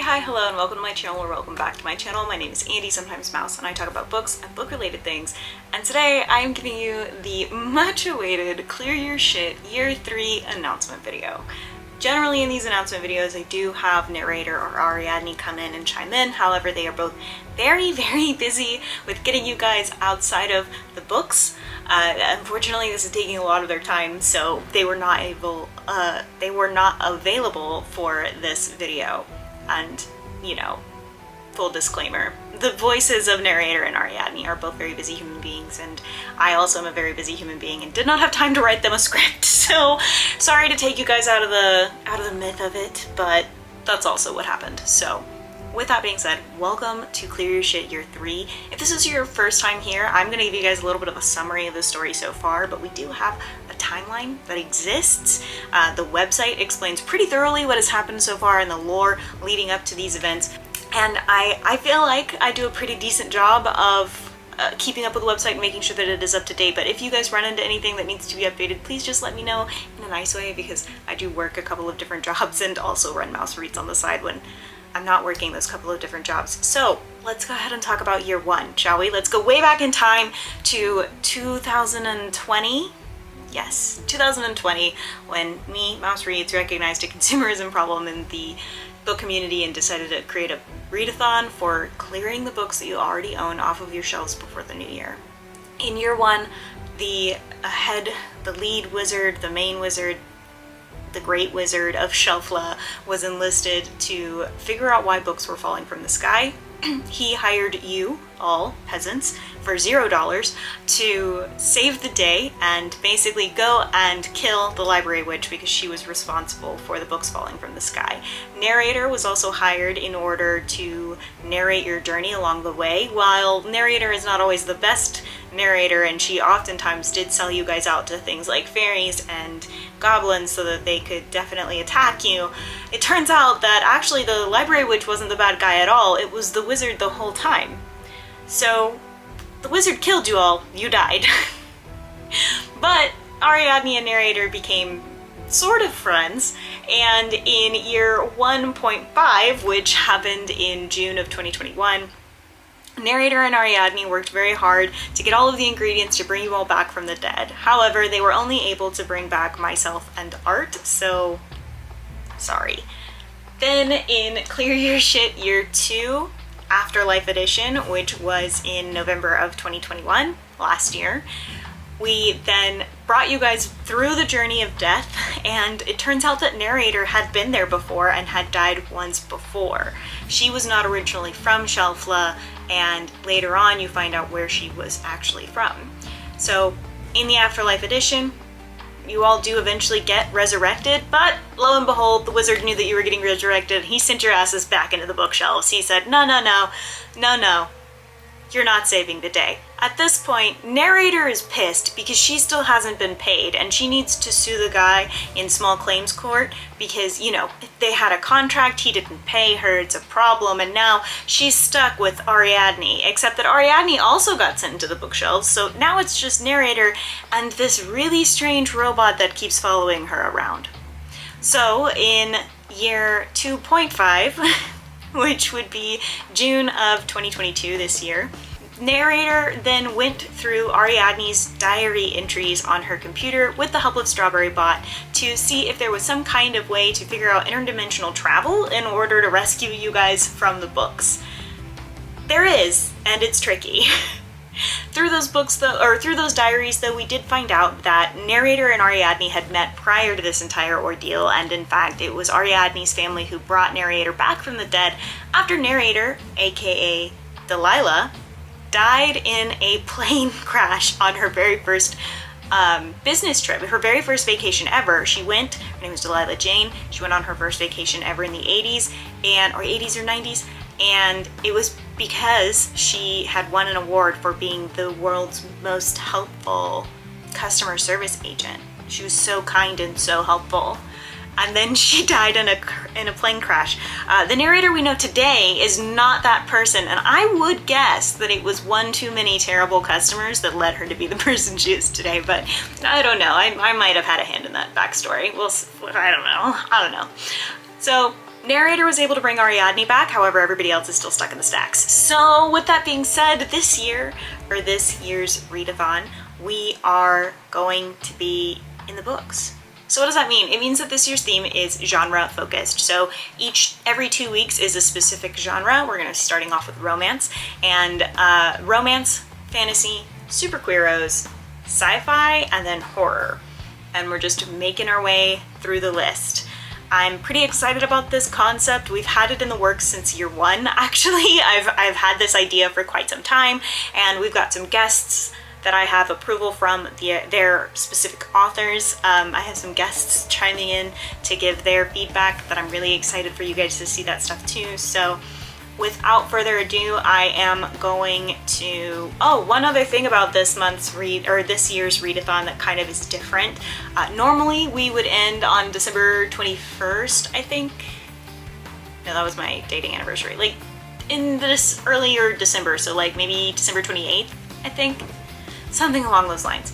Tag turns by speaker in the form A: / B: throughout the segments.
A: Hi, hello, and welcome to my channel, or welcome back to my channel. My name is Andy, sometimes Mouse, and I talk about books and book-related things. And today I am giving you the much-awaited Clear Your Shit Year 3 announcement video. Generally in these announcement videos, I do have narrator or Ariadne come in and chime in. However, they are both very busy with getting you guys outside of the books. Unfortunately, this is taking a lot of their time, so they were not available for this video. And, you know, full disclaimer, the voices of narrator and Ariadne are both very busy human beings, and I also am a very busy human being and did not have time to write them a script. So sorry to take you guys out of the myth of it, but that's also what happened. So with that being said, welcome to Clear Your Shit Year 3. If this is your first time here, I'm going to give you guys a little bit of a summary of the story so far, but we do have a timeline that exists. The website explains pretty thoroughly what has happened so far and the lore leading up to these events, and I feel like I do a pretty decent job of keeping up with the website and making sure that it is up to date. But if you guys run into anything that needs to be updated, please just let me know in a nice way, because I do work a couple of different jobs and also run mouse reads on the side when I'm not working those couple of different jobs. So let's go ahead and talk about year 1, shall we? Let's go way back in time to 2020. Yes, 2020, when me, Mouse Reads, recognized a consumerism problem in the book community and decided to create a readathon for clearing the books that you already own off of your shelves before the new year. In year 1, the lead wizard, the main wizard, the great wizard of Shelfla was enlisted to figure out why books were falling from the sky. He hired you, all peasants, for $0 to save the day and basically go and kill the library witch because she was responsible for the books falling from the sky. Narrator was also hired in order to narrate your journey along the way. While narrator is not always the best narrator, and she oftentimes did sell you guys out to things like fairies and goblins so that they could definitely attack you, it turns out that actually the library witch wasn't the bad guy at all. It was the wizard the whole time. So the wizard killed you all, you died. But Ariadne and narrator became sort of friends, and in year 1.5, which happened in June of 2021, narrator and Ariadne worked very hard to get all of the ingredients to bring you all back from the dead. However, they were only able to bring back myself and Art, so sorry. Then in Clear Your Shit Year 2, Afterlife Edition, which was in November of 2021, last year, we then brought you guys through the journey of death, and it turns out that narrator had been there before and had died once before. She was not originally from Shelfla, and later on you find out where she was actually from. So in the Afterlife Edition, you all do eventually get resurrected, but lo and behold, the wizard knew that you were getting resurrected. He sent your asses back into the bookshelves. He said, no, you're not saving the day. At this point, narrator is pissed because she still hasn't been paid, and she needs to sue the guy in small claims court because, you know, they had a contract, he didn't pay her, it's a problem, and now she's stuck with Ariadne, except that Ariadne also got sent into the bookshelves, so now it's just narrator and this really strange robot that keeps following her around. So in year 2.5, which would be June of 2022 this year, narrator then went through Ariadne's diary entries on her computer with the help of Strawberry Bot to see if there was some kind of way to figure out interdimensional travel in order to rescue you guys from the books. There is, and it's tricky. Through those books, through those diaries, though, we did find out that narrator and Ariadne had met prior to this entire ordeal, and in fact, it was Ariadne's family who brought narrator back from the dead after narrator, aka Delilah, died in a plane crash on her very first business trip, her very first vacation ever. Her name was Delilah Jane, she went on her first vacation ever in the 80s, or 80s or 90s, and it was because she had won an award for being the world's most helpful customer service agent. She was so kind and so helpful. And then she died in a plane crash. The narrator we know today is not that person, and I would guess that it was one too many terrible customers that led her to be the person she is today, but I don't know. I might have had a hand in that backstory. I don't know. So Narrator was able to bring Ariadne back, however everybody else is still stuck in the stacks. So with that being said, this year's Readathon, we are going to be in the books. So what does that mean? It means that this year's theme is genre focused. So every 2 weeks is a specific genre. We're going to be starting off with romance, and romance, fantasy, superqueeros, sci-fi, and then horror. And we're just making our way through the list. I'm pretty excited about this concept. We've had it in the works since year one, actually. I've had this idea for quite some time, and we've got some guests that I have approval from their specific authors. I have some guests chiming in to give their feedback that I'm really excited for you guys to see that stuff too. So without further ado, I am going to, one other thing about this year's Readathon that kind of is different. Normally we would end on December 21st, I think. No, that was my dating anniversary. Like in this earlier December, so like maybe December 28th, I think. Something along those lines.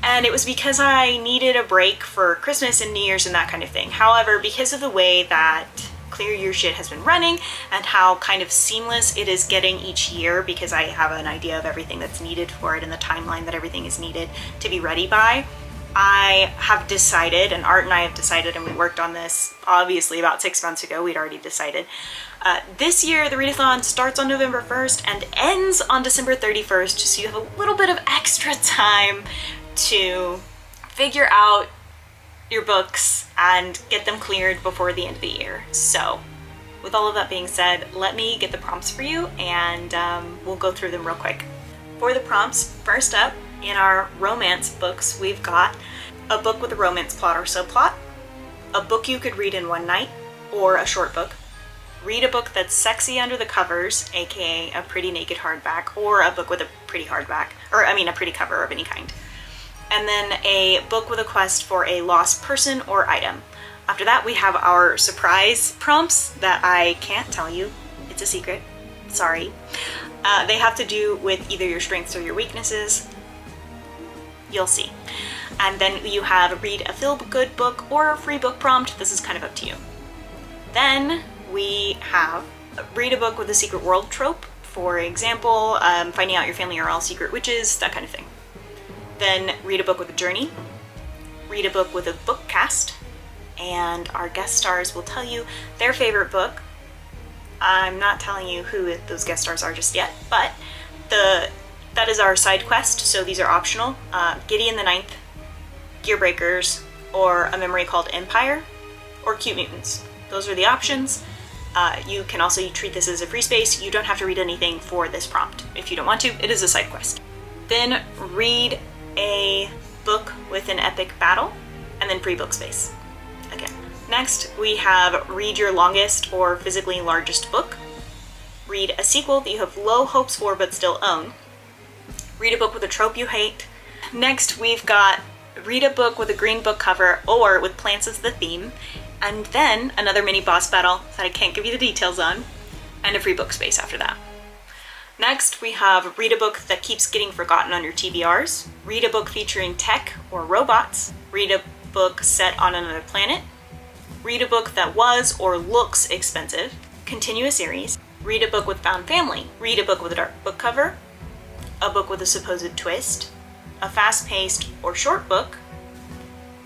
A: And it was because I needed a break for Christmas and New Year's and that kind of thing. However, because of the way that Clear Your Shit has been running and how kind of seamless it is getting each year, because I have an idea of everything that's needed for it and the timeline that everything is needed to be ready by, I have decided, and Art and I have decided, and we worked on this obviously about 6 months ago, we'd already decided. This year, the Readathon starts on November 1st and ends on December 31st, so you have a little bit of extra time to figure out your books and get them cleared before the end of the year. So with all of that being said, let me get the prompts for you, and we'll go through them real quick. For the prompts, first up, in our romance books, we've got a book with a romance plot or subplot, a book you could read in one night, or a short book. Read a book that's sexy under the covers, aka a pretty naked hardback, or a book with a pretty hardback, a pretty cover of any kind. And then a book with a quest for a lost person or item. After that, we have our surprise prompts that I can't tell you. It's a secret. Sorry. They have to do with either your strengths or your weaknesses. You'll see. And then you have read a feel-good book or a free book prompt. This is kind of up to you. Then we have read a book with a secret world trope. For example, finding out your family are all secret witches, that kind of thing. Then read a book with a journey. Read a book with a book cast. And our guest stars will tell you their favorite book. I'm not telling you who those guest stars are just yet, but that is our side quest, so these are optional. Gideon the Ninth, Gearbreakers, or A Memory Called Empire, or Cute Mutants. Those are the options. You can also treat this as a free space. You don't have to read anything for this prompt. If you don't want to, it is a side quest. Then read a book with an epic battle, and then free book space. Again. Next, we have read your longest or physically largest book. Read a sequel that you have low hopes for but still own. Read a book with a trope you hate. Next, we've got read a book with a green book cover or with plants as the theme. And then another mini boss battle that I can't give you the details on, and a free book space after that. Next, we have read a book that keeps getting forgotten on your TBRs. Read a book featuring tech or robots. Read a book set on another planet. Read a book that was or looks expensive. Continue a series. Read a book with found family. Read a book with a dark book cover. A book with a supposed twist. A fast-paced or short book.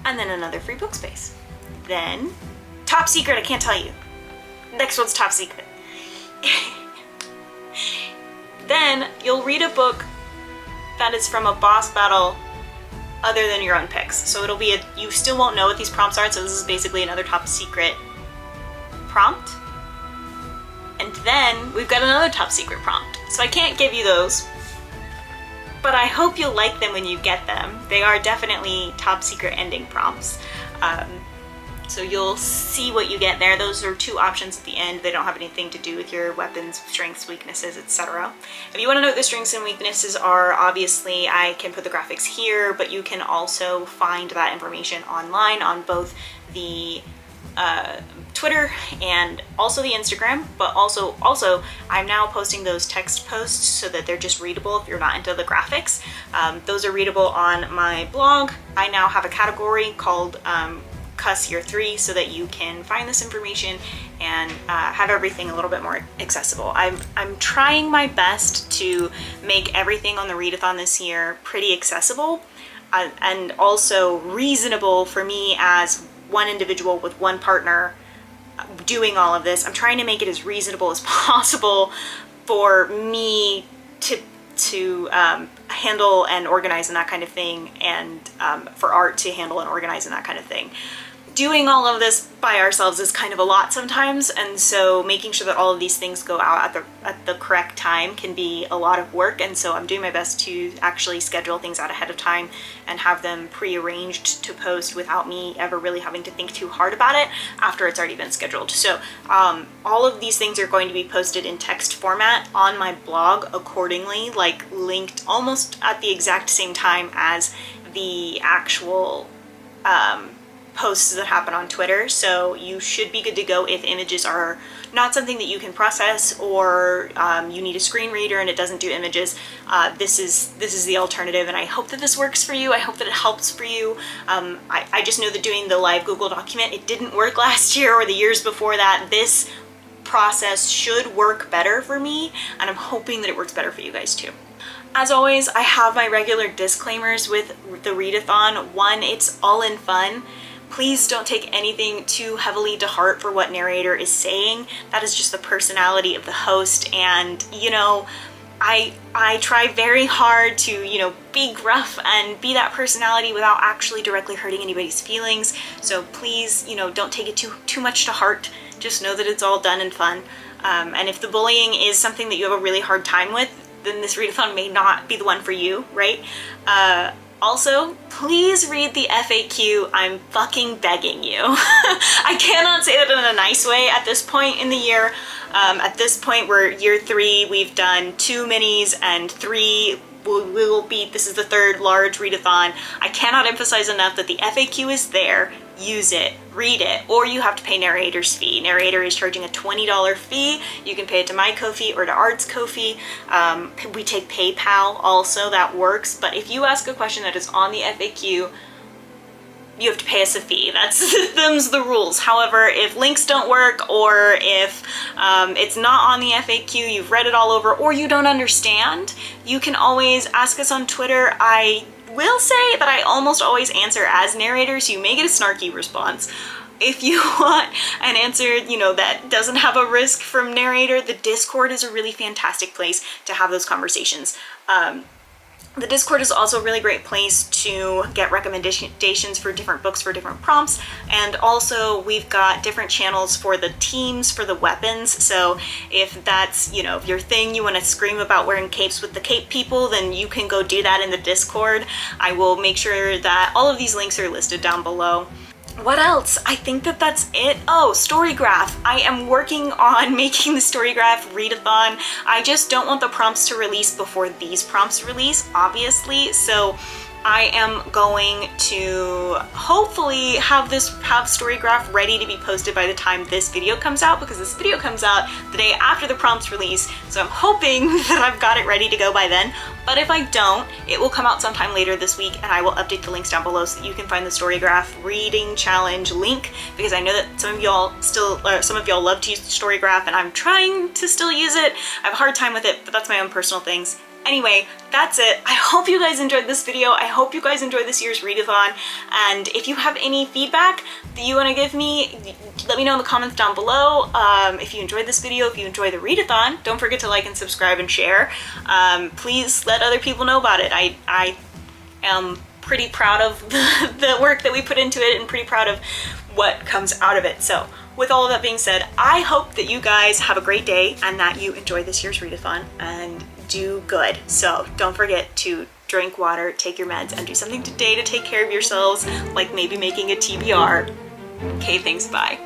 A: And then another free book space. Then, top secret, I can't tell you. Next one's top secret. Then, you'll read a book that is from a boss battle other than your own picks. So it'll be you still won't know what these prompts are, so this is basically another top secret prompt. And then we've got another top secret prompt. So I can't give you those, but I hope you'll like them when you get them. They are definitely top secret ending prompts. So you'll see what you get there. Those are two options at the end. They don't have anything to do with your weapons, strengths, weaknesses, etc. If you want to know what the strengths and weaknesses are, obviously I can put the graphics here, but you can also find that information online on both the Twitter and also the Instagram, but also I'm now posting those text posts so that they're just readable if you're not into the graphics. Those are readable on my blog. I now have a category called Cuss Year 3 so that you can find this information and have everything a little bit more accessible. I'm trying my best to make everything on the Readathon this year pretty accessible and also reasonable for me as one individual with one partner doing all of this. I'm trying to make it as reasonable as possible for me to handle and organize and that kind of thing, and for Art to handle and organize and that kind of thing. Doing all of this by ourselves is kind of a lot sometimes, and so making sure that all of these things go out at the correct time can be a lot of work, and so I'm doing my best to actually schedule things out ahead of time and have them pre-arranged to post without me ever really having to think too hard about it after it's already been scheduled. So all of these things are going to be posted in text format on my blog accordingly, like linked almost at the exact same time as the actual posts that happen on Twitter. So you should be good to go if images are not something that you can process, or you need a screen reader and it doesn't do images. This is the alternative, and I hope that this works for you. I hope that it helps for you. I just know that doing the live Google document, it didn't work last year or the years before that. This process should work better for me, and I'm hoping that it works better for you guys too. As always, I have my regular disclaimers with the Readathon. One, it's all in fun. Please don't take anything too heavily to heart for what narrator is saying. That is just the personality of the host, and you know, I try very hard to, you know, be gruff and be that personality without actually directly hurting anybody's feelings. So please, you know, don't take it too much to heart. Just know that it's all done in fun. And if the bullying is something that you have a really hard time with, then this Readathon may not be the one for you, right? Also, please read the FAQ. I'm fucking begging you. I cannot say that in a nice way at this point in the year. At this point, we're year 3. We've done 2 minis and 3 will be, this is the 3rd large readathon. I cannot emphasize enough that the FAQ is there. Use it, read it, or you have to pay narrator's fee. Narrator is charging a $20 fee. You can pay it to my Ko-fi or to Art's Ko-fi. We take PayPal also, that works. But if you ask a question that is on the FAQ, you have to pay us a fee. Them's the rules. However, if links don't work, or if it's not on the FAQ, you've read it all over, or you don't understand, you can always ask us on Twitter. I will say that I almost always answer as narrator, so you may get a snarky response. If you want an answer, you know, that doesn't have a risk from narrator, the Discord is a really fantastic place to have those conversations. The Discord is also a really great place to get recommendations for different books for different prompts, and also we've got different channels for the teams for the weapons. So if that's, you know, your thing, you want to scream about wearing capes with the cape people, then you can go do that in the Discord. I will make sure that all of these links are listed down below. What else? I think that that's it. Oh, Storygraph. I am working on making the Storygraph readathon. I just don't want the prompts to release before these prompts release, obviously. So I am going to hopefully have Storygraph ready to be posted by the time this video comes out, because this video comes out the day after the prompts release. So I'm hoping that I've got it ready to go by then. But if I don't, it will come out sometime later this week, and I will update the links down below so that you can find the Storygraph reading challenge link, because I know that some of y'all love to use Storygraph, and I'm trying to still use it. I have a hard time with it, but that's my own personal things. Anyway, that's it. I hope you guys enjoyed this video. I hope you guys enjoyed this year's readathon. And if you have any feedback that you want to give me, let me know in the comments down below. If you enjoyed this video, if you enjoy the readathon, don't forget to like and subscribe and share. Please let other people know about it. I am pretty proud of the work that we put into it, and pretty proud of what comes out of it. So with all of that being said, I hope that you guys have a great day and that you enjoy this year's readathon and do good. So don't forget to drink water, take your meds, and do something today to take care of yourselves, like maybe making a TBR. Okay, thanks, bye.